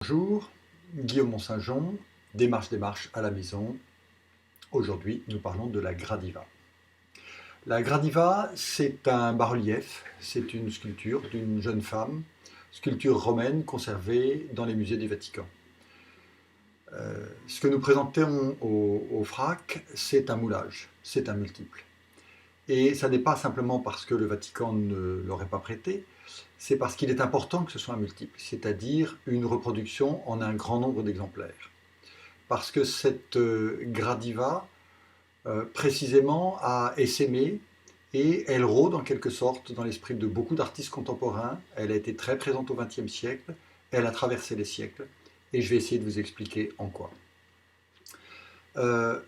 Bonjour, Guillaume Mont-Saint-Jean, démarche à la maison. Aujourd'hui, nous parlons de la Gradiva. La Gradiva, c'est un bas-relief, c'est une sculpture d'une jeune femme, sculpture romaine conservée dans les musées du Vatican. Ce que nous présentons au FRAC, c'est un moulage, c'est un multiple. Et ça n'est pas simplement parce que le Vatican ne l'aurait pas prêté, c'est parce qu'il est important que ce soit un multiple, c'est-à-dire une reproduction en un grand nombre d'exemplaires. Parce que cette Gradiva, précisément, a essaimé et elle rôde en quelque sorte dans l'esprit de beaucoup d'artistes contemporains. Elle a été très présente au XXe siècle, elle a traversé les siècles, et je vais essayer de vous expliquer en quoi.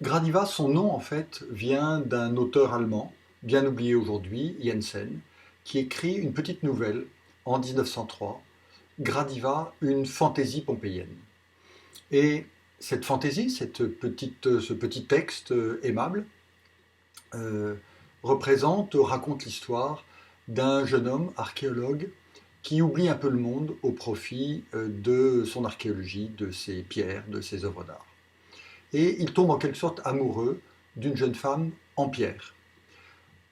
Gradiva, son nom en fait vient d'un auteur allemand, bien oublié aujourd'hui, Jensen, qui écrit une petite nouvelle en 1903, Gradiva, une fantaisie pompéienne. Et cette fantaisie, ce petit texte aimable, raconte l'histoire d'un jeune homme archéologue qui oublie un peu le monde au profit de son archéologie, de ses pierres, de ses œuvres d'art. Et il tombe en quelque sorte amoureux d'une jeune femme en pierre,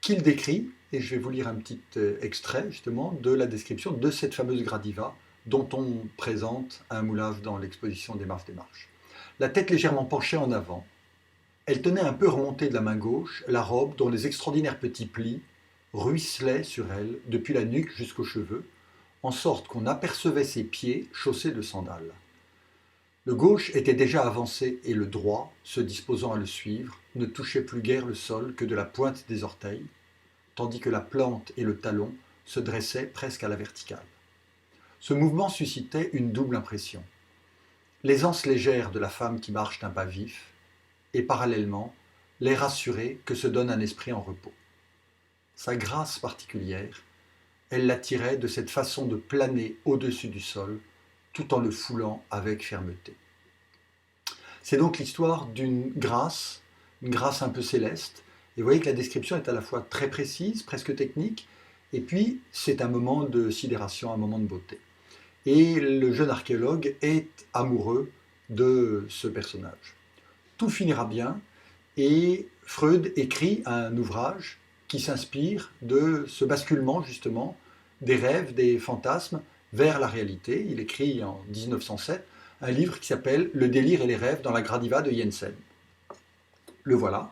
qu'il décrit, et je vais vous lire un petit extrait justement de la description de cette fameuse Gradiva dont on présente un moulage dans l'exposition des Marches. La tête légèrement penchée en avant, elle tenait un peu remontée de la main gauche la robe dont les extraordinaires petits plis ruisselaient sur elle depuis la nuque jusqu'aux cheveux, en sorte qu'on apercevait ses pieds chaussés de sandales. Le gauche était déjà avancé et le droit, se disposant à le suivre, ne touchait plus guère le sol que de la pointe des orteils, tandis que la plante et le talon se dressaient presque à la verticale. Ce mouvement suscitait une double impression. L'aisance légère de la femme qui marche d'un pas vif, et parallèlement, l'air assuré que se donne un esprit en repos. Sa grâce particulière, elle l'attirait de cette façon de planer au-dessus du sol, tout en le foulant avec fermeté. C'est donc l'histoire d'une grâce, une grâce un peu céleste, et vous voyez que la description est à la fois très précise, presque technique, et puis c'est un moment de sidération, un moment de beauté. Et le jeune archéologue est amoureux de ce personnage. Tout finira bien, et Freud écrit un ouvrage qui s'inspire de ce basculement justement des rêves, des fantasmes vers la réalité. Il écrit en 1907 un livre qui s'appelle « Le délire et les rêves dans la Gradiva de Jensen ». Le voilà.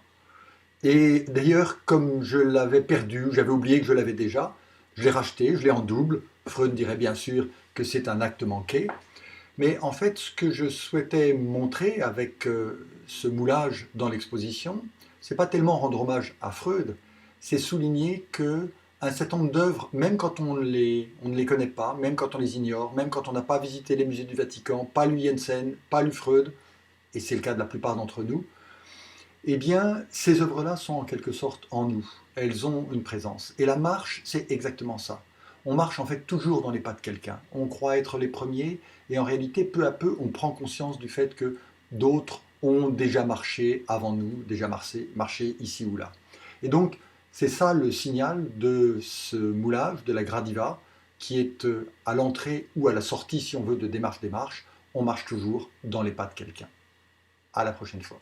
Et d'ailleurs, comme je l'avais perdu, j'avais oublié que je l'avais déjà, je l'ai racheté, je l'ai en double. Freud dirait bien sûr que c'est un acte manqué. Mais en fait, ce que je souhaitais montrer avec ce moulage dans l'exposition, c'est pas tellement rendre hommage à Freud, c'est souligner que un certain nombre d'œuvres, même quand on ne les connaît pas, même quand on les ignore, même quand on n'a pas visité les musées du Vatican, pas lu Jensen, pas lu Freud, et c'est le cas de la plupart d'entre nous, eh bien, ces œuvres-là sont en quelque sorte en nous. Elles ont une présence. Et la marche, c'est exactement ça. On marche en fait toujours dans les pas de quelqu'un. On croit être les premiers, et en réalité, peu à peu, on prend conscience du fait que d'autres ont déjà marché avant nous, déjà marché ici ou là. Et donc, c'est ça le signal de ce moulage, de la Gradiva, qui est à l'entrée ou à la sortie, si on veut, de démarche. On marche toujours dans les pas de quelqu'un. À la prochaine fois.